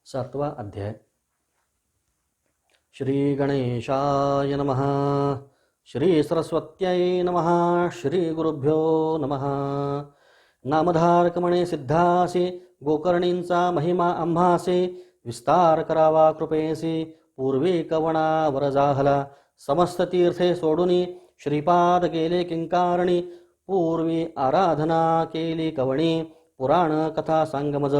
7वा अध्याय. श्री गणेशाय नमः. श्री सरस्वत्यै नमः. श्री गुरुभ्यो नमः. नामधारकमणे सिद्धासी गोकर्णींचा महिमा आम्हासे विस्तार करावा कृपेसी पूर्वी कवणा वरजाहला समस्त तीर्थे सोडुनी श्रीपाद केले किंकारणी पूर्वी आराधना केली कवणी पुराण कथा सांगमज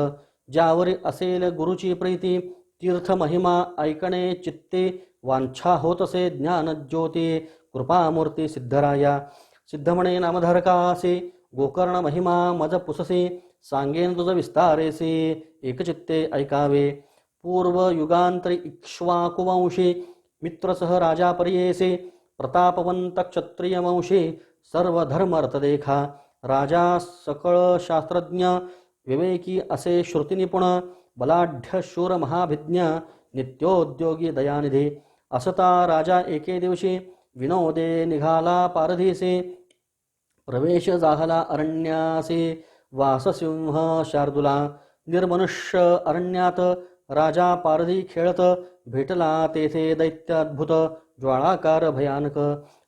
ज्यावरी असेल गुरुची प्रीती तीर्थ महिमा ऐकणे चित्ते वांछा होतसे ज्ञान ज्योती कृपामूर्ती सिद्धराया सिद्धमणे नामधारकासे गोकर्ण महिमा मज पुससे सांगेन तुझ विस्तारेसे एकचित्ते ऐकावे पूर्व युगांतरी इक्ष्वाकुवंशी मित्रसह राजा पर्येसे प्रतापवंत क्षत्रिय वंशी सर्व धर्म रथदेखा राजा सकळ शास्त्रज्ञ विवेकी असे श्रुतिनिपुण बलाढ्य शूर महाभिज्ञ नित्योद्योगी दयानिधी असता राजा एके दिवशी विनोदे निघाला पारधीसे प्रवेश जाहला अरण्यासे वाससिंह शार्दुला निर्मनुष्य अरण्यात राजा पारधी खेळत भेटला तेथे दैत्य अद्भुत ज्वाळाकार भयानक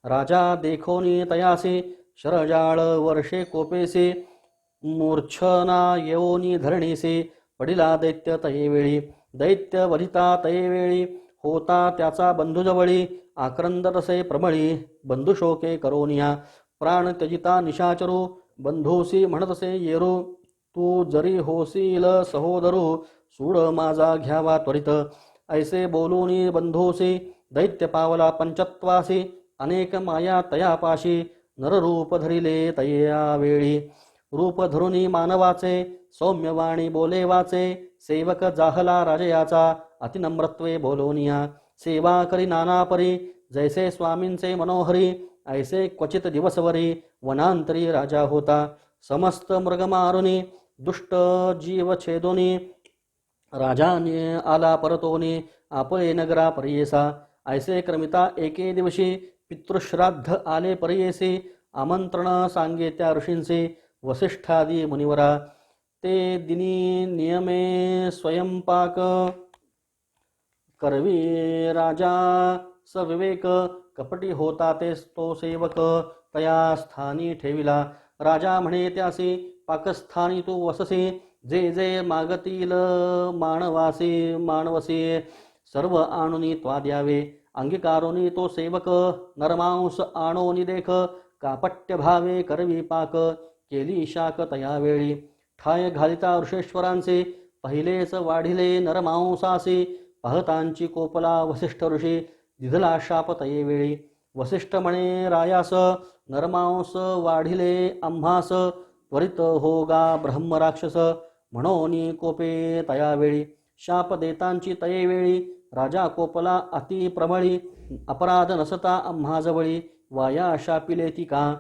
राजा देखोनी तयासे शरजाळ वर्षे कोपेसे मूर्छना येऊनी धरणीसे पडिला दैत्य तयेवेळी दैत्य वधिता तयेवेळी होता त्याचा बंधुजवळी आक्रंद तसे प्रबळी बंधुशोके करोनिया प्राण त्यजिता निशाचरू बंधूसी म्हणतसे येरू तू जरी होसील सहोदरू सूड माझा घ्यावा त्वरित ऐसे बोलूनी बंधूसी दैत्य पावला पंचत्वासी अनेक माया तयापाशी नररूप धरिले तया वेळी रूप धरुनी मानवाचे सौम्यवाणी बोले वाचे सेवक जाहला राजयाचा अतिनम्रत्वे बोलोनिया सेवा करी नाना परी जैसे स्वामींचे मनोहरी ऐसे क्वचित दिवसवरी वनांतरी राजा होता समस्त मृग मारुनी दुष्ट जीव छेदोनी राजाने आला परतोनी आपले नगरा पर्येसा ऐसे क्रमिता एके दिवशी पितृश्राद्ध आले पर्येसी आमंत्रण सांगे त्या ऋषींचे वसिष्ठादी मुनिवरा ते दिनी नियमे स्वयंपाक करवी राजा सविवेक कपटी होता ते तो सेवक तया स्थानी ठेविला राजा म्हणे त्यासी पाकस्थानी तू वससे जे जे मागतील मानवसी सर्व आणुनी त्वा द्यावे अंगीकारोनी तो सेवक नरमांस आणोनी देख कापट्य भावे करवी पाक केली शाक तयावेळी ठाय घालिता ऋषेश्वरांचे पहिलेच वाढिले नरमांसासे पाहतांची कोपला वसिष्ठ ऋषी दिधला शाप तयेवेळी वसिष्ठ म्हणे रायास नरमांस वाढिले आम्हास त्वरित होगा ब्रह्मराक्षस म्हणोनी कोपे तयावेळी शाप देतांची तयेवेळी राजा कोपला अति प्रबळी अपराध नसता आम्हाजवळी वाया शापिले ती का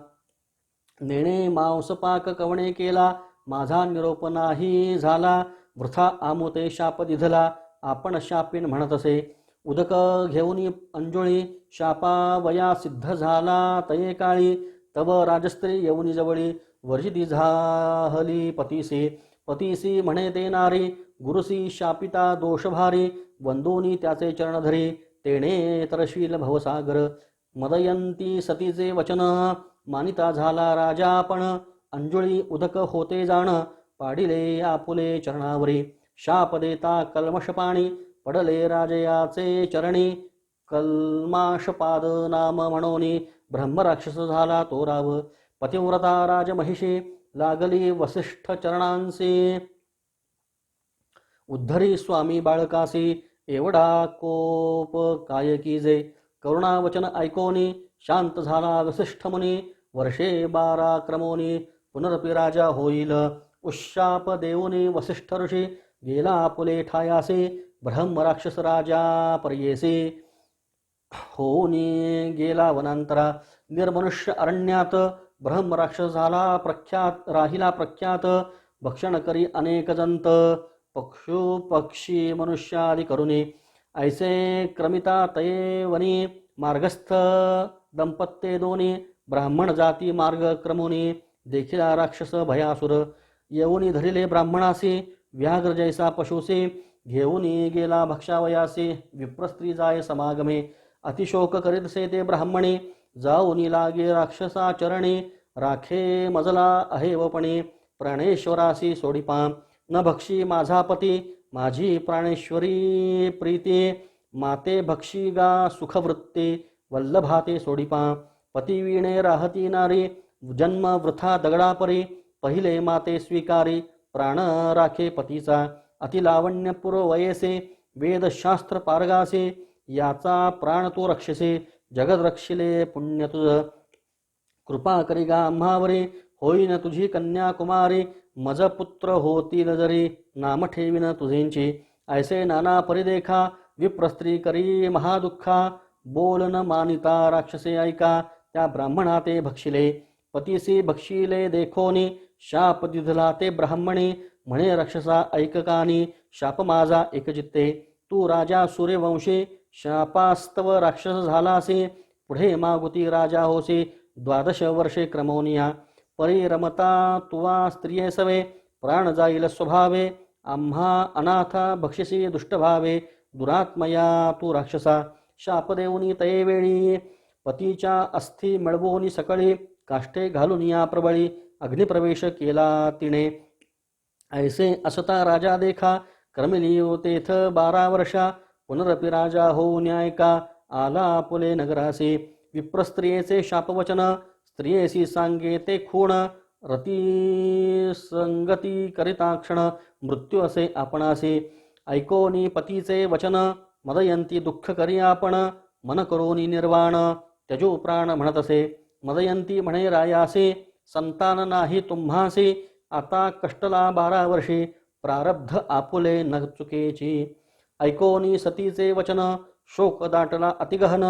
नेणे मांसपाक कवणे केला माझा निरोप नाही झाला वृथा आमुते शाप दिधला आपण शापीन म्हणत असे उदक घेऊनी अंजुळी शापा वया सिद्ध झाला तये काळी तव राजस्त्री येऊनी जवळी वर्जिती झाहली पतीसी म्हणे ते नारी गुरुसी शापिता दोषभारी वंदोनी त्याचे चरण धरी तेणे तरशील भवसागर मदयंती सतीचे वचन मानिता झाला राजा पण अंजुळी उदक होते जाण पाडिले आपुले चरणावरी शाप देता कल्मष पाणी पडले राजयाचे चरणी कल्माशपाद नाम म्हणोनी ब्रह्मराक्षस झाला तो राव पतिव्रता राजमहिषी लागली वसिष्ठ चरणांसी उद्धरी स्वामी बाळकासी एवढा कोप काय कीजे करुणावचन ऐकोनी शांत झाला वसिष्ठ मुनी वर्षे 12 क्रमोनी पुनरपि राजा होईल उशाप देऊनी वसिष्ठ ऋषी गेला पुले ठायासे ब्रह्मराक्षस राजा पर्येसे होऊनी गेला वनांतरा निर्मनुष्य अरण्यात ब्रह्मराक्षस झाला प्रख्यात राहिला प्रख्यात भक्षण करी अनेक जंत पक्षु पक्षी मनुष्यादि करुणी ऐसे क्रमिता तये वनी मार्गस्थ दंपत्ते दोनी ब्राह्मण जाती मार्ग क्रमुनी देखिला राक्षस भयासुर येऊनी धरिले ब्राह्मणासी व्याघ्र जैसा पशुसी घेऊनी गेला भक्षावयासी विप्रस्त्री जाय समागमे अतिशोक करीतसे ते ब्राह्मणे जाऊनी लागे राक्षसाचरणे राखे मजला अहेवपणे प्राणेश्वरासी सोडिपा न भक्षी माझा पती माझी प्राणेश्वरी प्रीती माते भक्षी गा सुखवृत्ते वल्लभाते सोडिपा पतिवीणे राहती नारी जन्म वृथा दगडापरी पहिले माते स्वीकारी प्राण राखे पतीचा अतिलावण्यपूर वयसे वेदशास्त्र पारगासे याचा प्राण तू रक्षसे जगद रक्षिले पुण्य तुझ कृपा करी गा आम्हावरी होईन तुझी कन्याकुमारी मज पुत्र होतील जरी नाम ठेविन तुझेंची ऐसे नाना परिदेखा विप्रस्त्री करी महादुःखा बोल न मानिता राक्षसे ऐका त्या ब्राह्मणा ते भक्षिले पतीसी भक्षिले देखोनी शाप दिधला ते ब्राह्मणे म्हणे राक्षसा ऐककानी शाप माझा एकचित्ते तू राजा सूर्यवंशी शापास्तव राक्षस झालासे पुढे मागुती राजा होसे 12 वर्षे क्रमोनिया परिरमता तुवा स्त्रिये सवे प्राण जाईल स्वभावे आम्हा अनाथा भक्षसी दुष्टभावे दुरात्मया तू राक्षसा शाप देऊनी तये वेळी पतीच्या अस्थी मिळवूनी सकळी काष्टे घालून या प्रबळी अग्निप्रवेश केला तिने ऐसे असता राजा देखा क्रमिलियो तेथ 12 वर्षा पुनरपि राजा होऊ न्यायका आला पुले नगरासी विप्रस्त्रियेचे शापवचन स्त्रियेसी सांगे ते खूण रती संगती करिता क्षण मृत्यू असे आपणासी ऐकोनी पतीचे वचन मदयंती दुःख करी आपण मन करोनी निर्वाण त्यजो प्राण म्हणत असे मदयंती म्हणे रायासे संतान नाही तुम्हासी आता कष्टला 12 वर्षे प्रारब्ध आपुले न चुकेची ऐकोनी सतीचे वचन शोक दाटला अतिगहन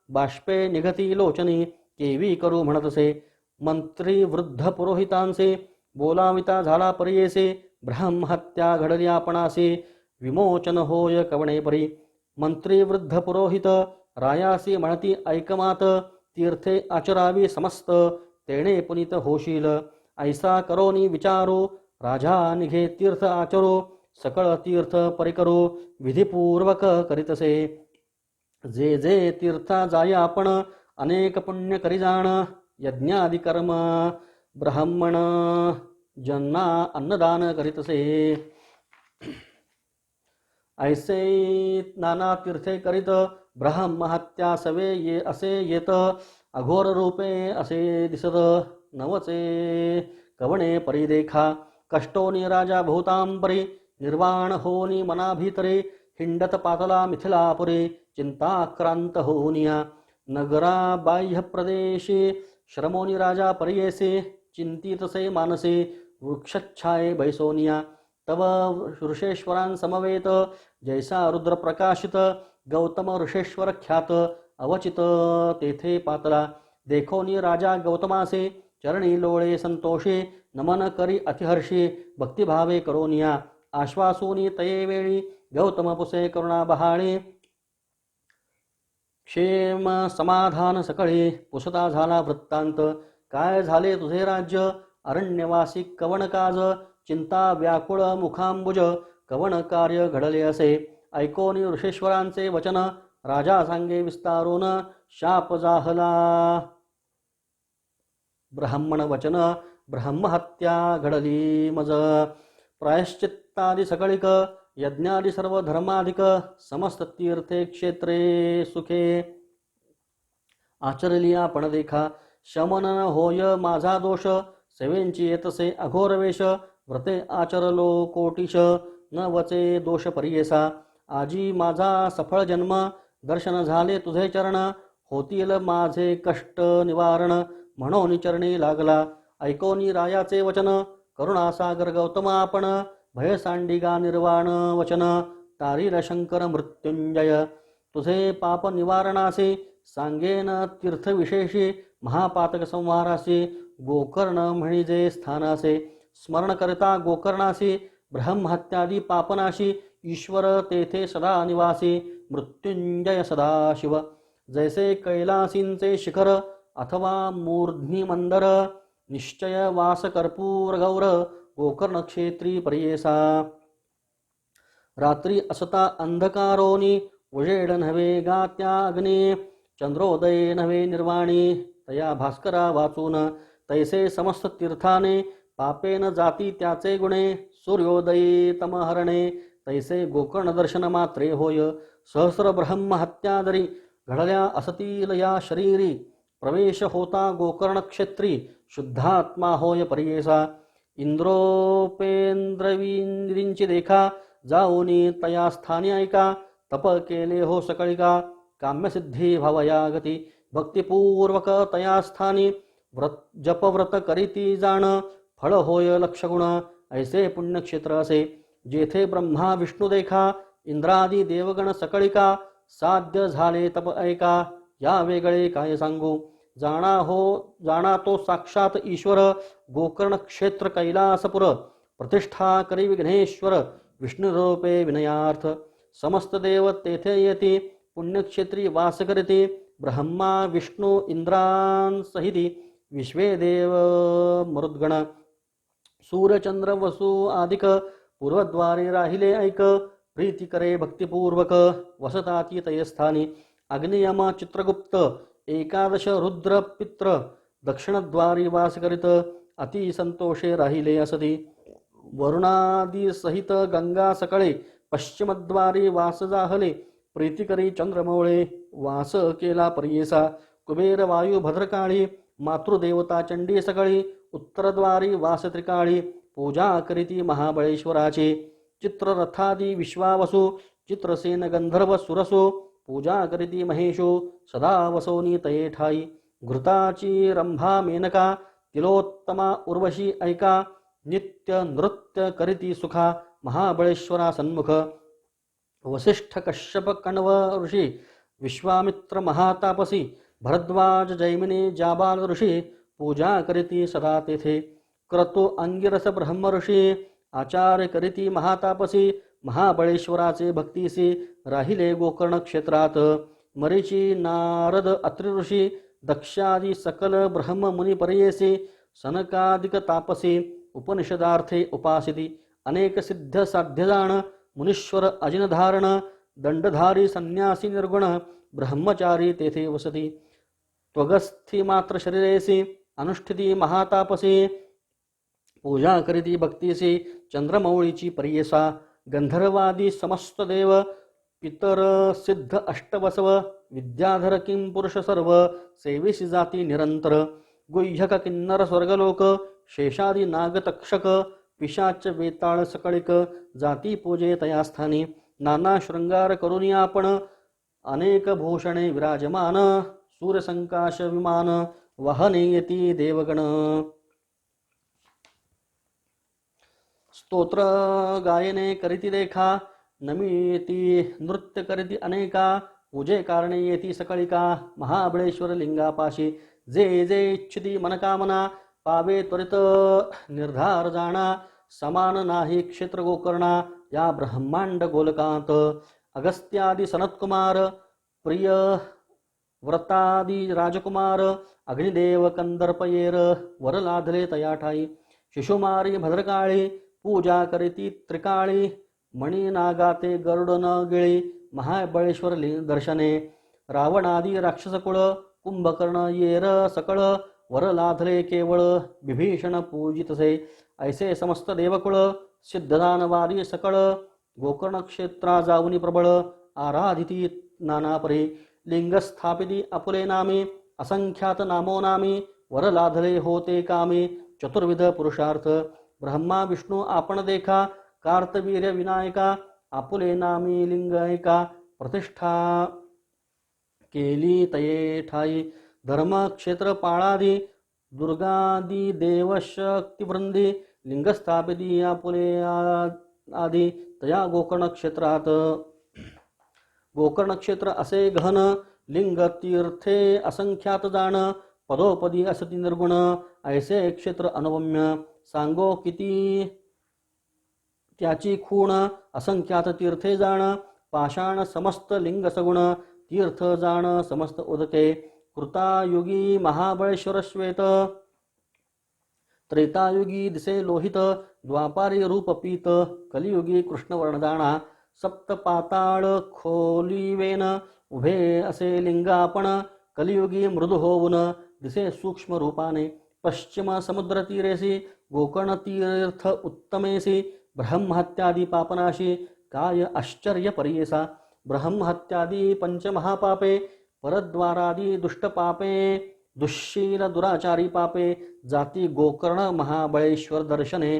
बाष्पे निघती लोचनी केवी करू म्हणतसे मंत्री वृद्ध पुरोहितांचे बोलाविता झाला परियेसे ब्रह्महत्या घडली आपणासे विमोचन होय कवणे परी मंत्री वृद्ध पुरोहित रायासी म्हणती ऐकमात तीर्थे आचरावी समस्त तेणे पुनीत होशील ऐसा करोनी विचारो राजा निघे तीर्थ आचरो सकळ तीर्थ परिकरो विधिपूर्वक करीतसे जे जे तीर्था जाय आपण अनेक पुण्य करी जाण यज्ञादि कर्म ब्राह्मण ज्यांना अन्नदान करीतसे ऐसे नाना तीर्थे करीत ब्रह्महत्या सवे ये असे येत अघोर रूपे असे दिसत नवचे कवणे परिदेखा कष्टोनी राजा भूतांपरी निर्वाण होनी मना भीतरे हिंडत पातला मिथिलापुरी चिंताक्रांत होनिया नगरा बाह्य प्रदेशे श्रमोनी राजा परियेसे चिंतितसे मानसे वृक्षच्छाये बैसोनिया तव ऋषेश्वरां समवेत जैसा रुद्र प्रकाशित गौतम ऋषेश्वर ख्यात अवचित तेथे पातला देखोनी राजा गौतमासे चरणी लोळे संतोषे नमन करी अतिहर्षी भक्तिभावे करोनिया आश्वासोनी तये वेळी गौतम पुसे करुणा बहाळे क्षेम समाधान सकळे पुसता झाला वृत्तांत काय झाले तुझे राज्य अरण्यवासी कवन काज चिंता व्याकुळ मुखांबुज कवन कार्य घडले असे ऐकोनी ऋषेश्वरांचे वचन राजा सांगे विस्तारून शाप जाहला ब्राह्मण वचन ब्रह्महत्या घडली मज प्रायश्चित्तादि सकळिक यज्ञादि सर्व धर्माधिक समस्त तीर्थे क्षेत्रे सुखे आचरली आपण देखा शमन होय माझा दोष सेवेंची येतसे अघोर वेश व्रते आचरलो कोटीश न वचे दोष परियेसा आजी माझा सफळ जन्म दर्शन झाले तुझे चरण होतील माझे कष्ट निवारण म्हणून चरणी लागला ऐकोनी रायाचे वचन करुणासागर गौतम आपण भय सांडिगा निर्वाण वचन तारील शंकर मृत्युंजय तुझे पाप निवारणासे सांगेन तीर्थविशेषी महापातक संहारासी गोकर्ण म्हणिजे स्थानासे स्मरण करता गोकर्णासी ब्रह्महत्यादी पापनाशी ईश्वर तेथे सदा निवासी मृत्युंजय सदाशिव जैसे कैलासींचे शिखर अथवा मूर्ध्नी मंदर निश्चय वास कर्पूर गौर गोकर्ण क्षेत्री परियेसा रात्री असता अंधकारोनी उजेड नव्हे गा त्या अग्नी चंद्रोदय नव्हे निर्वाणी तया भास्करा वाचून तैसे समस्त तीर्थाने पापेन जाती त्याचे गुणे सूर्योदयी तमहरणे तैसे गोकर्ण दर्शन मात्रे होय सहस्र ब्रह्म हत्यादरी घडल्या असतील या शरीरी प्रवेश होता गोकर्ण क्षेत्री शुद्धात्मा होय परियेसा इंद्रोपेंद्रवींद्रींची देखा जाऊनी तया स्थानी ऐका तप केले हो सकळिका काम्यसिद्धी भवया गती भक्तिपूर्वक तया स्थानी जपव्रत करीती जाण फळ होय लक्षगुण ऐसे पुण्यक्षेत्र असे जेथे ब्रह्मा विष्णू देखा इंद्रादी देवगण सकळिका साध्य झाले तप ऐका या वेगळे काय सांगू जाणा तो साक्षात ईश्वर गोकर्ण क्षेत्र कैलासपुर प्रतिष्ठा करी विघ्नेश्वर विष्णुरूपे विनयार्थ समस्त देव तेथे येती पुण्यक्षेत्री वास करीती ब्रह्मा विष्णू इंद्रांसहिती विश्वे देव मरुद्गण सूर्यचंद्र वसु आदिक पूर्वद्वारे राहिले ऐक प्रीती करे भक्तिपूर्वक वसताती तयस्थानी अग्नियम चित्रगुप्त एकादश रुद्र पित्र दक्षिणद्वारी वास करीत अति संतोषे राहिले असती वरुणादी सहित गंगा सकळे पश्चिमद्वारी वास जाहले प्रीती करी चंद्रमौळे वास केला परियेसा कुबेर वायू भद्रकाळी मातृदेवता चंडी सकळी उत्तरद्वारी वास त्रिकाळी पूजा करीती महाबळेश्वराची चित्ररथादी विश्वावसु चित्रसेन गंधर्व सुरसो पूजा करीती महेशो सदा वसोनी तये ठाई घृताची रंभा मेनका तिलोत्तमा उर्वशी ऐका नित्य नृत्य करीती सुखा महाबळेश्वरा सन्मुख वसिष्ठ कश्यप कण्व ऋषी विश्वामित्र महातापसी भरद्वाज जैमिनी जाबाल ऋषी पूजा करीती सदा तेथे क्रतु अंगिरस ब्रह्म ऋषी आचार्य करीती महातापसी महाबळेश्वराचे भक्तीसी राहिले गोकर्ण क्षेत्रात मरीची नारद अत्रि ऋषी दक्षादी सकल ब्रह्म मुनी परियेसी सनकादिक तापसी उपनिषदार्थे उपासिती अनेक सिद्ध साध्यजाण मुनीश्वर अजिनधारण दंडधारी संन्यासी निर्गुण ब्रह्मचारी तेथे वसती त्वगस्थी मात्र शरीरेसी अनुष्ठिती महातापसी पूजा करीती भक्तीसी चंद्रमौळीची परियेसा गंधर्वादी समस्त देव पितर सिद्ध अष्टवसव विद्याधर किं पुरुष सर्व सेविसी जाती निरंतर गुह्यक किन्नर स्वर्गलोक शेषादी नागतक्षक पिशाच वेताळ सकळिक जाती पूजे तया स्थानी नाना शृंगार करुनी आपण अनेक भूषणे विराजमान सूर्यसंकाश विमान वाहने येती देवगण स्तोत्र गायने करीती देखा नमिती नृत्य करीती अनेका पूजे कारणे येती सकळिका महाबळेश्वर लिंगापाशी जे जे इच्छिती मनकामना पावे त्वरित निर्धार जाणा समान नाही क्षेत्र गोकर्णा या ब्रह्मांड गोलकांत अगस्त्यादी सनत्कुमार प्रिय व्रतादी राजकुमार अग्निदेव कंदर्पयेर वर लाधले तया ठाई शिशुमारी भद्रकाळी पूजा करीती त्रिकाळी मणी नागाते गरुडन गिळी महाबळेश्वर दर्शने रावणादी राक्षसकुळ कुंभकर्ण येर सकळ वर लाधले केवळ विभीषण पूजितसे ऐसे समस्त देवकुळ सिद्धदानवादी सकळ गोकर्ण क्षेत्रा जाऊनी प्रबळ आराधिती नानापरी लिंग स्थापिती अपुले नामी असंख्यात नामो नामी वर लाधले होते कामी चतुर्विध पुरुषार्थ ब्रह्मा विष्णू आपण देखा कार्तवीर्य विनायका आपुले नामी लिंग ऐका प्रतिष्ठा केली तये ठाई धर्म क्षेत्र पाळादी दुर्गादी देवशक्तिवृंदी लिंग स्थापिती आपुले आदी तया गोकर्ण क्षेत्रात गोकर्ण क्षेत्र असे गहन लिंग तीर्थे असंख्यात जाण पदोपदी असती निर्गुण ऐसे क्षेत्र अनवम्य सांगो किती त्याची खूण असंख्यात तीर्थे जाण पाषाण समस्त लिंग सगुण तीर्थ जाण समस्त उदके कृतायुगी महाबळेश्वर श्वेत त्रेतायुगी दिसे लोहित द्वापारी रूप पीत कलियुगी कृष्णवर्णदाणा सप्त पाताळ खोलीवेन उभे असे लिंगापण कलियुगी मृदू होऊन दिसे सूक्ष्म रूपाने पश्चिम समुद्र तीरेसी गोकर्ण तीर्थ उत्तमेसी ब्रह्महत्यादी पापनाशी काय आश्चर्य परियेसा ब्रह्महत्यादी पंचमहापापे परद्वारादी दुष्टपापे दुश्शील दुराचारी पापे जाती गोकर्ण महाबळेश्वर दर्शने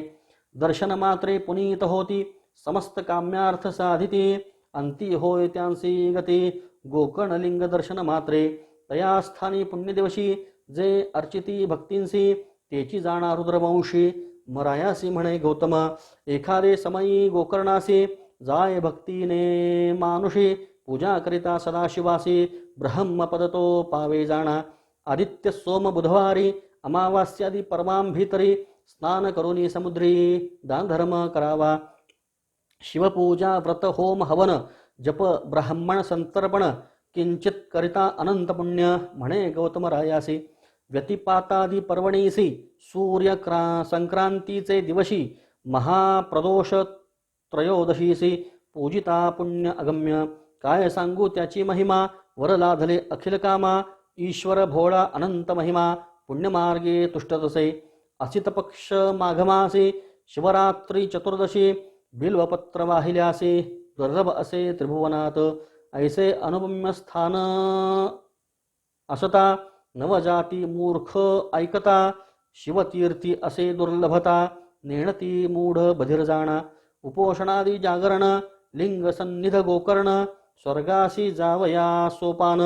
दर्शन मात्रे पुनीत होती समस्त काम्यार्थ साधिती अंती होय त्यांसी गती गोकर्णलिंग दर्शन मात्रे तया स्थानी पुण्यदिवशी जे अर्चिती भक्तींसी तेची जाणा रुद्रवंशी मरायासी म्हणे गौतम एखादे समयी गोकर्णासी जाय भक्तीने मानुषी पूजा करिता सदाशिवासी ब्रह्मपद तो पावे जाणा आदित्य सोम बुधवारी अमावास्यादी परमांभितरी स्नान करुनी समुद्री दान धर्म करावा शिवपूजा व्रत होम हवन जप ब्राह्मण संतर्पण किंचित करिता अनंत पुण्य म्हणे गौतम रायासी व्यतिपातादी पर्वणीसी सूर्य संक्रांतीचे दिवशी महाप्रदोष त्रयोदशीसी पूजिता पुण्य अगम्य काय सांगू त्याची महिमा वर लाधले अखिल कामा ईश्वर भोळा अनंत महिमा पुण्यमार्गे तुष्टतसे असित पक्ष माघमासी शिवरात्री चतुर्दशी बिल्वपत्र वाहिल्यासी दुर्लभ असे त्रिभुवनात ऐसे अनुपम्य स्थान असता नवजाती मूर्ख ऐकता शिवतीर्थी असे दुर्लभता नेणती मूढ बधिर जाणा उपोषणादी जागरण लिंग सन्निध गोकर्ण स्वर्गासी जावया सोपान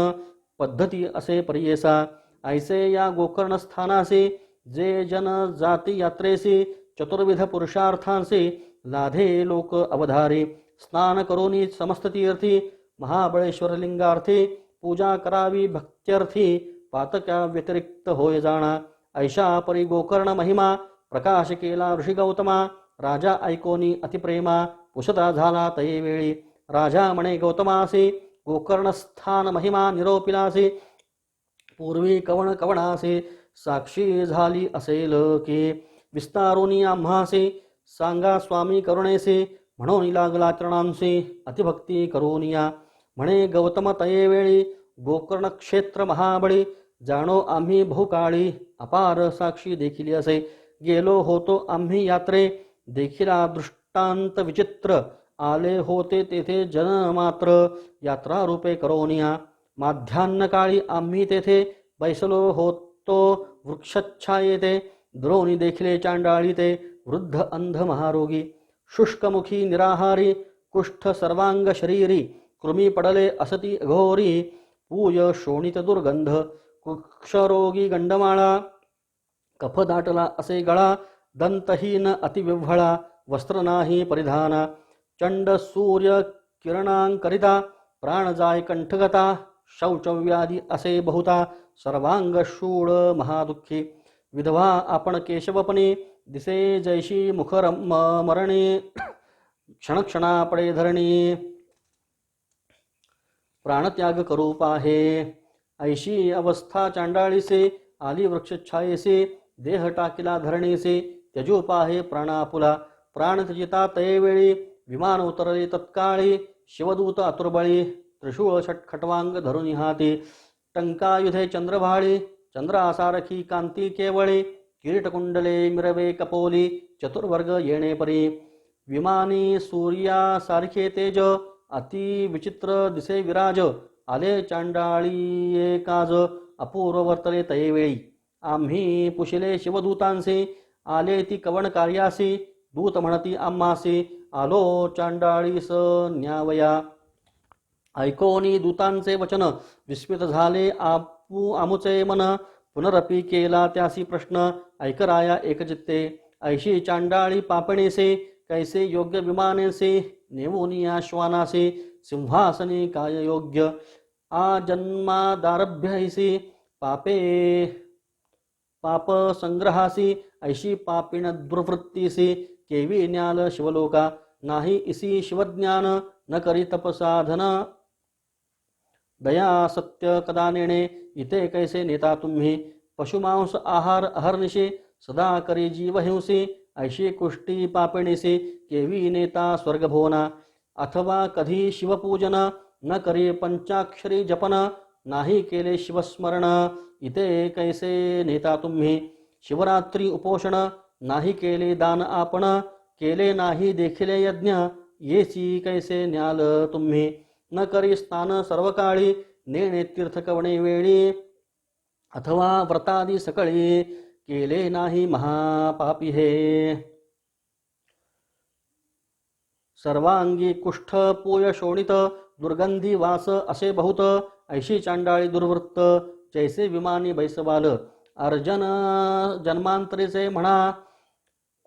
पद्धती असे परियेसा ऐसे या गोकर्ण स्थानासी जे जन जाती यात्रेसी चतुर्विध पुरुषार्थांसी लाधे लोक अवधारी स्नान करोनी समस्त तीर्थी महाबळेश्वर लिंगार्थी पूजा करावी भक्त्यर्थी पातक्या व्यतिरिक्त होय जाणा ऐशा परी गोकर्ण महिमा प्रकाश केला ऋषी गौतमा राजा ऐकोनी अतिप्रेमा पुसता झाला तये वेळी राजा म्हणे गौतमासी गोकर्ण स्थान महिमा निरोपिलासी पूर्वी कवण कवणासी साक्षी झाली असेल की विस्तारोनी आम्हासी सांगा स्वामी करुणेसी म्हणून लागला चरणांसी अतिभक्ती करूनिया म्हणे गौतम तये वेळी गोकर्ण क्षेत्र महाबळी जाणो आम्ही बहुकाळी अपार साक्षी देखील असे गेलो होतो आम्ही यात्रे देखिला दृष्टांत विचित्र आले होते तेथे जन मात्र यात्रा रूपे करोनिया माध्यान्ह काळी आम्ही तेथे बैसलो होतो वृक्षच्छायेते द्रोणी देखिले चांडाळी ते वृद्ध अंध महारोगी शुष्कमुखी निराहारी कुष्ठ सर्वांग शरीरी कृमी पडले असती घोरी पूय शोणित दुर्गंध कुक्षरोगी गंडमाळा कफ दाटला असे गळा दंतहीन अतिविव्हळा वस्त्र नाही परिधाना चंड सूर्य किरणांकरिता प्राण जाय कंठगता शौचव्याधी असे बहुता सर्वांग शूळ महादुःखी विधवा आपण केशवपणे दिसे जैशी मुखरम मरणे क्षणक्षणा पडे धरणी प्राणत्याग करू पाहे ऐशी अवस्था चांडाळीसे आली वृक्षछायेसे देह टाकिला धरणीसे त्यजू पाहे प्राणापुला प्राण त्यजिता तयेवेळी विमान उतरले तत्काळी शिवदूत अतुर्बळी त्रिशूळ खटवांग धरुनी हाती टंकायुधे चंद्रभाळी चंद्रासारखी कांती केवळे किरीटकुंडले मिरवे कपोली चतुर्वर्ग येणे परी विमानी सूर्यासारखे तेज अति विचित्र दिसे विराज आले चांडाळी एकाज अपूर्व वर्तले तयेवेळी आम्ही पुशिले शिवदूतांसी आले ती कवण कार्यासी दूत म्हणती आम्हासी आलो चांडाळीस न्यावया ऐकोनी दूतांचे वचन विस्मित झाले आमुचे मन पुनरपी केला त्यासी प्रश्न ऐकराया एकचित्ते ऐशी चांडाळी पापणेसे कैसे योग्य विमानेसे नेवोनिया श्वानासे सिंहासनी काय योग्य आ जन्मादारभ्यैसी पापे पाप संग्रहासी ऐशी पापिण दुर्वृत्तीसी केवी न्याल शिवलोका नाही इसी शिवज्ञान न करी तपसाधन दया सत्य कदा नेणे इथे कैसे नेता तुम्ही पशुमांस आहार अहर्निशे सदा करी जीव हिंसी ऐशी कुष्टी पापिणीसी केवी नेता स्वर्गभोना अथवा कधी शिवपूजन न करी पंचाक्षरी जपन नाही केले शिवस्मरण इथे कैसे नेता तुम्ही शिवरात्री उपोषण नाही केले दान आपण केले नाही देखिले यज्ञ येची कैसे न्याल तुम्ही न करी स्नान सर्व काळी नेणे तीर्थकवणे वेळी अथवा व्रतादी सकळी केले नाही महापापी हे सर्वांगी कुष्ठ पूय शोणित दुर्गंधी वास असे बहुत ऐशी चांडाळी दुर्वृत्त जैसे विमानी बैसवाल अर्जन जन्मांतरीचे म्हणा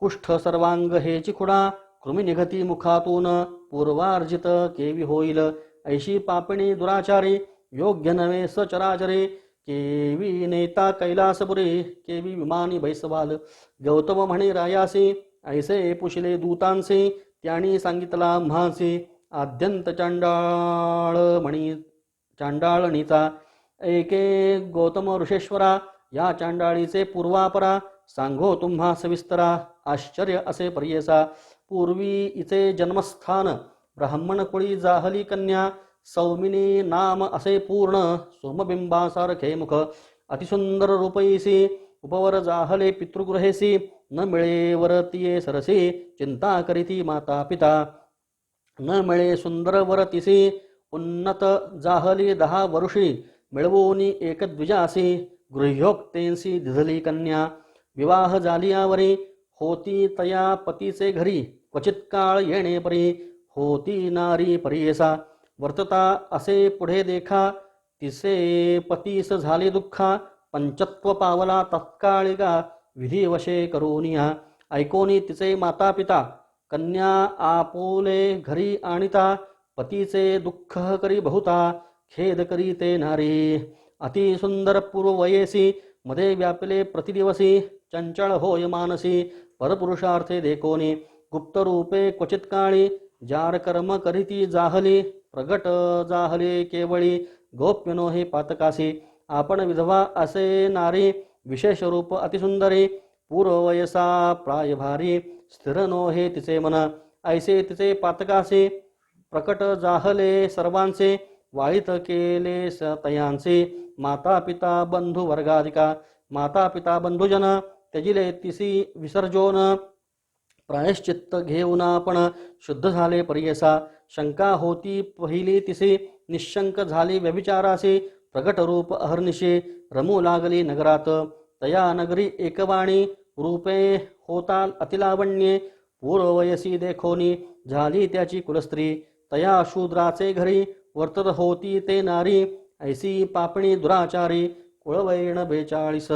कुष्ठ सर्वांग हेची खुडा कृमी निघती मुखातून पूर्वार्जित केवी होईल ऐशी पापिणी दुराचारी योग्य नवे सचराचरे केवी नेता कैलासपुरी केवी विमानी बैसवाल गौतम म्हणे रायासी ऐसे पुशिले दूतांसी त्याणी सांगितला म्हासी आद्यंत चांडाळ म्हणी चांडाळणीचा एके गौतम ऋषेश्वरा या चांडाळीचे पूर्वापरा सांगो तुम्हा सविस्तरा आश्चर्य असे पर्येसा पूर्वी इचे जन्मस्थान ब्राह्मण कुळी जाहली कन्या सौमिनी नाम असे पूर्ण सोमबिंबासारखे मुख अतिसुंदर रूपैसी उपवर जाहले पितृगृहेसी न मिळे वरतिये सरसी चिंता करीती माता पिता न मिळे सुंदर वरतिसी उन्नत जाहली 10 वर्षी मिळवूनी एकद्विजासी गृह्योक्तेंसी दिधली कन्या विवाह जालियावरी होती तया पतीचे घरी क्वचित काळ येणे परी होती नारी परियेसा वर्तता असे पुढे देखा तिसे पतीस झाले दुःखा पंचत्व पावला तत्काळिका विधिवशे करूनिया ऐकोनी तिचे माता पिता कन्या आपुले घरी आणिता पतीचे दुःख करी बहुता खेद करी ते नारी अति सुंदर पूर्ववयेसी मध्ये व्यापिले प्रतिदिवसी चंचळ होय मानसी परपुरुषार्थे देखोनी गुप्त रूपे क्वचित काळी जार कर्म करीती जाहली प्रगट जाहली केवळी गोप्यनो हे पातकासी आपण विधवा असे नारी विशेष रूप अतिसुंदरी पूर्ववयसा प्रायभारी स्थिर नो हे तिचे मन ऐसे तिचे पातकासी प्रकट जाहले सर्वांचे वाळीत केले तयांचे माता पिता बंधू वर्गाधिका माता पिता बंधुजन त्यजिले तिसी विसर्जोन प्रायश्चित्त घेऊन आपण शुद्ध झाले पर्यसा शंका होती पहिली तिसी निशंक झाली व्यभिचारासी प्रगट रूप अहर्निशे रमू लागली नगरात तया नगरी एकवाणी रूपे होता अतिलावण्ये पूर्ववयसी देखोनी झाली त्याची कुलस्त्री तया शूद्राचे घरी वर्तत होती ते नारी ऐसी पापणी दुराचारी कुळवैण 42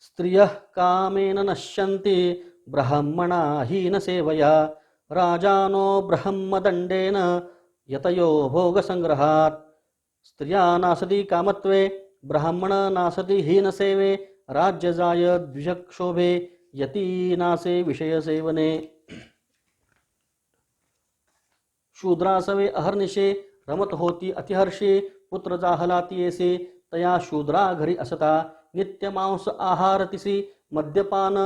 स्त्रिय कामेन नश्यन्ति ब्रह्मणा हीन सेवया राजानो ब्रह्मदंडेन यतयो भोगसंग्रहात् स्त्रिया नासती कामत्वे ब्राह्मण नासती हीन सेवे राज्य जाय द्विजक्षोभे यती नासे विषय सेवने शूद्रासवे अहर्निशे रमत होती अतिहर्षी पुत्र जाहला तियेसे तया शूद्रा घरी असता नित्य मांस आहार तिसी मद्यपान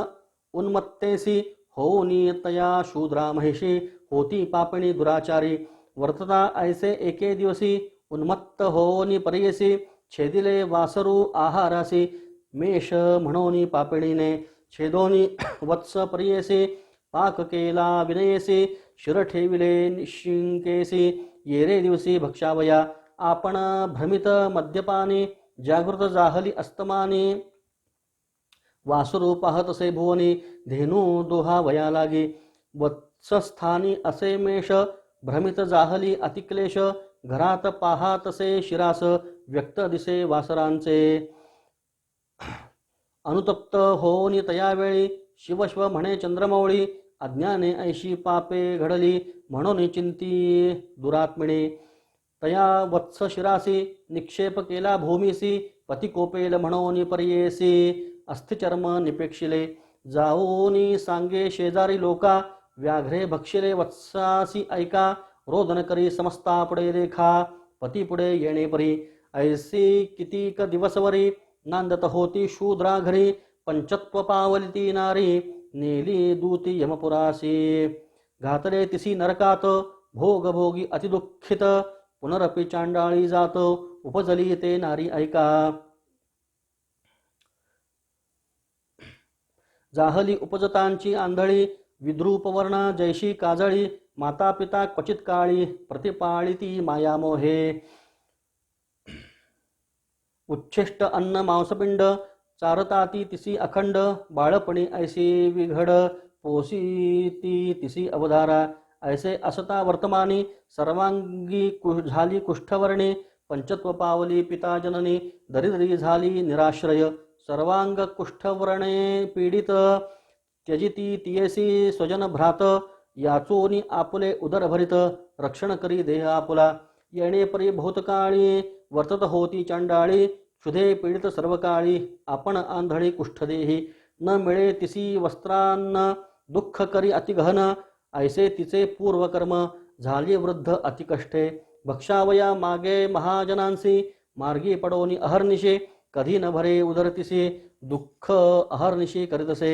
उन्मत्तेसी होऊनी तया शूद्रा महिषी होती पापिणी दुराचारी वर्तता ऐसे एके दिवसी उन्मत्त होऊनी परियसी छेदिले वासरू आहारासी मेष म्हणोनी पापिणीने छेदोनी वत्स परियसी पाक केला विनयसी शिर ठेविले निशिंकेसी येरे दिवसी भक्षावया आपण भ्रमित मद्यपानी जागृत जाहली अस्तमानी वासुरू पाहतसे भुवनी धेनू दोहा वया लागी वत्सस्थानी असे मेष भ्रमित जाहली अतिक्लेश घरात पाहातसे शिरास व्यक्त दिसे वासरांचे अनुतप्त होनी तयावेळी शिवश्व म्हणे चंद्रमौळी अज्ञाने ऐशी पापे घडली म्हणून चिंती दुरात्मिणे तया वत्स शिरासी निक्षेप केला भूमीसी पती कोपेल म्हणून पर्येसी अस्थिचर्म निपेक्षिले जाऊनी सांगे शेजारी लोका व्याघ्रे भक्षिले वत्सासी ऐका रोदन करी समस्ता पुढे रेखा पती पुढे येणे परी ऐसी कितीक दिवसवरी नांदत होती शूद्रा घरी पंचत्व पावली ती नारी नेली दूती यमपुरासी घातले तिसी नरकात भोग भोगी अतिदुःखित पुनरपि चांडाळी जात उपजली ते नारी ऐका जाहली उपजतांची आंधळी विद्रूपवर्ण जैशी काजळी माता पिता क्वचित काळी प्रतिपाळिती मायामोहे उच्छिष्ट अन्न मांसपिंड चारताती तिसी अखंड बाळपणी ऐसी विघड पोसीती तिसी अवधारा ऐसे असता वर्तमानी सर्वांगी झाली कुष्ठवर्णी पंचत्व पावली पिता जननी दरिद्री झाली निराश्रय सर्वांग कुष्ठवर्णे पीडित त्यजिती तियेसी स्वजन भ्रात याचोनी आपुले उदरभरित रक्षण करी देह आपुला येणे परी भूतकाळी वर्तत होती चांडाळी क्षुधे पीडित सर्व काळी आपण आंधळी कुष्ठदेही न मिळे तिसी वस्त्रान्न दुःख करी अतिगहन ऐसे तिचे पूर्वकर्म झाली वृद्ध अतिकष्टे भक्षावया मागे महाजनांसी मार्गी पडोनी अहर्निशे कधी न भरे उदरतिसे दुःख अहर्निशी करीतसे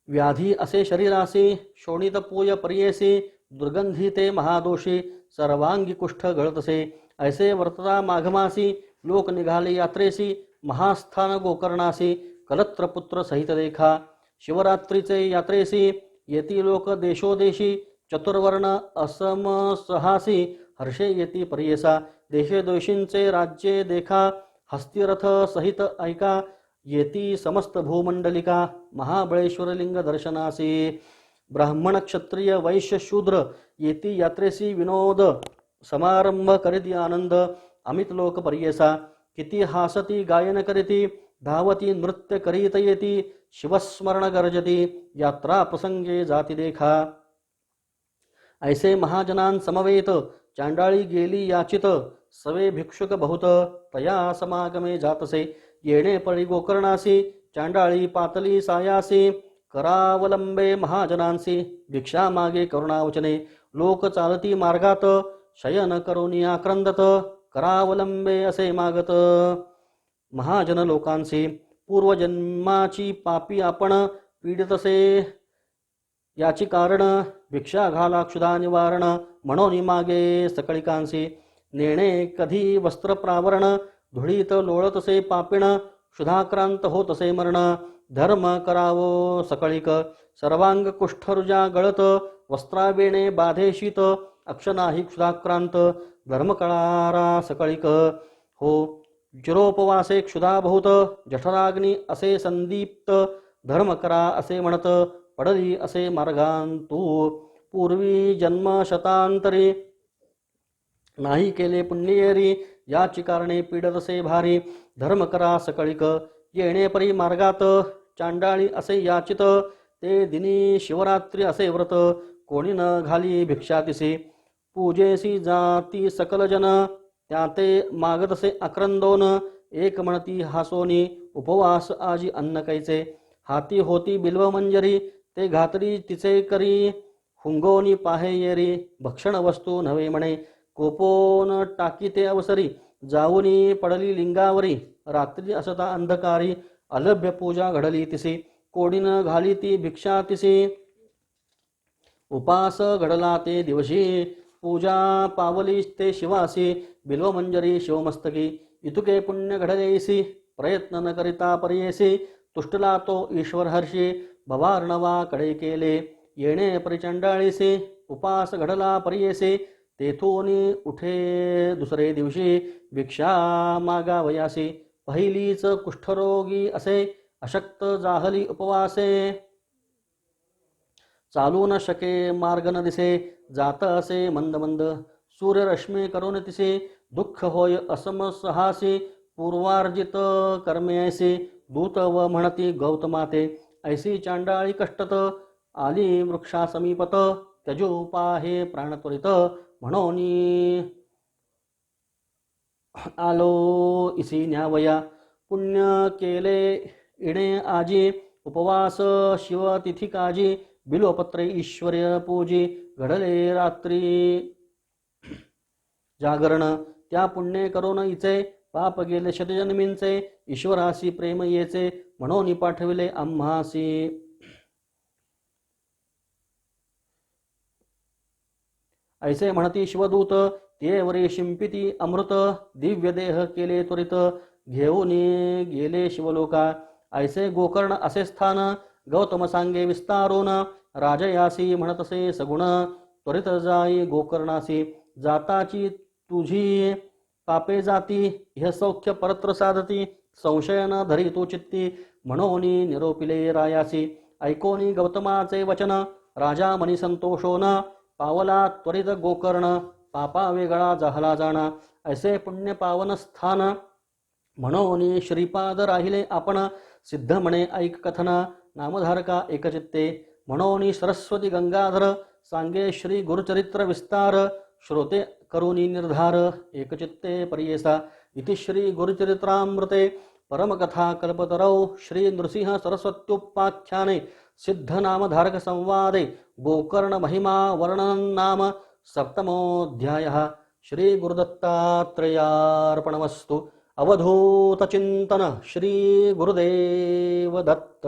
व्याधी असे शरीरासी शोणित पूय पर्येसी दुर्गंधी ते महादोषी सर्वांगी कुष्ठ गळतसे ऐसे वर्तता माघमासी लोक निघाले यात्रेसी महास्थान गोकर्णासी कलत्रपुत्र सहित देखा शिवरात्रीचे यात्रेसी येती लोक देशोदेशी चतुर्वर्ण असमसहासी हर्षे येती पर्येसा देशे दोषींचे राज्ये देखा हस्तिरथ सहित ऐका येती समस्त भूमंडलिका महाबळेश्वरलिंग दर्शनासी ब्राह्मण क्षत्रिय वैश्य शूद्र येती यात्रेसी विनोद समारंभ करीती आनंद अमित लोक पर्येसा किती हासती गायन करीती धावती नृत्य करीत येती शिवस्मरण गर्जती यात्रा प्रसंगे जाती देखा ऐसे महाजनान समवेत चांडाळी गेली याचित सवे भिक्षुक बहुत तया समागमे जातसे येणे परी गोकर्णासी चांडाळी पातली सायासी करावलंबे महाजनांसी भिक्षा मागे करुणावचने लोक चालती मार्गात शयन करोनी आक्रंदत करावलंबे असे मागत महाजन लोकांसी पूर्वजन्माची पापी आपण पीडितसे याची कारण भिक्षा घाला क्षुधा निवारण म्हणून मागे सकळिकांसी नेणे कधी वस्त्र प्रावरण धुळीत लोळतसे पापिण क्षुधाक्रांत होतसे मरण धर्म करावो सकळिक सर्वांग कुष्ठरुजा गळत वस्त्रावेणे बाधेशीत अक्षनाही क्षुधाक्रांत धर्म कळारा सकळिक हो चिरोपवासे क्षुधा बहुत जठराग्नी असे संदीप्त धर्म करा असे म्हणत पडली असे मार्गांतू पूर्वी जन्म शतांतरी नाही केले पुण्येरी याची कारणे पीडतसे भारी धर्म करा सकळिक येणे परी मार्गात चांडाळी असे याचित ते दिनी शिवरात्री असे व्रत कोणी न घाली भिक्षा तिसी पूजेसी जाती सकल जन त्याते मागतसे आक्रंदोन एक म्हणती हासोनी उपवास आजी अन्न कैचे हाती होती बिल्व मंजरी ते घातली तिचे करी हुंगोनी पाहे येरी भक्षण वस्तू नव्हे म्हणे कोपोन टाकीते अवसरी जाऊनी पडली लिंगावरी रात्री असता अंधकारी अलभ्य पूजा घडली तिसी कोडीन घाली ती भिक्षा तिसी उपास घडला ते दिवशी पूजा पावली ते शिवासी बिल्वमंजरी शिवमस्तकी इतुके पुण्य घडलेसी प्रयत्न न करिता पर्येसी तुष्टला तो ईश्वर हर्षी भवार्णवा कडे केले येणे परिचंडाळीसी उपास घडला पर्येसी तेथून उठे दुसरे दिवशी भिक्षा मागावयासी पहिलीच कुष्ठरोगी असे अशक्त जाहली उपवासे चालू न शके मार्ग न दिसे जात असे मंद मंद सूर्यरश्मी करून तिसे दुःख होय असमसहासी पूर्वार्जित कर्मेसी दूत व म्हणती गौतमाते ऐसी चांडाळी कष्टत आली वृक्षा समीपत त्यजोपाहे प्राणत्वरित म्हणून आलो इसी न्यावया पुण्य केले इणे आजी उपवास शिव तिथी काजी बिल्वपत्रे ईश्वर्य पूजी घडले रात्री जागरण त्या पुण्ये करून इचे पाप गेले शतजन्मींचे ईश्वरासी प्रेम येचे म्हणून पाठविले आम्हासी ऐसे म्हणती शिवदूत तेवरे शिंपिती अमृत दिव्य देह केले त्वरित घेऊन गेले शिवलोका ऐसे गोकर्ण असे स्थान गौतम सांगे विस्तारून राजयासी म्हणतसे सगुण त्वरित जाई गोकर्णासी जाताची तुझी पापे जाती ह्य सौख्य परत्र साधती संशय न धरी तू चित्ती म्हणून निरोपिले रायासी ऐकोनी गौतमाचे वचन राजा मनी संतोषो न पावला त्वरित गोकर्ण पापा वेगळा जाहला जाणा ऐसे पुण्य पावन स्थान म्हणून श्रीपाद राहिले आपण सिद्ध म्हणे ऐक कथन नामधारका एकचित्ते म्हणून सरस्वती गंगाधर सांगे श्री गुरुचरित्र विस्तार श्रोते करुणी निर्धार एकचित्ते पर्येसा इति श्री गुरुचरित्रामृते परमकथा कल्पतरौ श्री नृसिंह सरस्वत्युपाख्याने सिद्ध नामधारक संवादे गोकर्ण महिमा वर्णन नाम सप्तमोऽध्यायः श्री गुरुदत्तात्रेयार्पणमस्तु अवधूत चिंतन श्री गुरुदेव दत्त।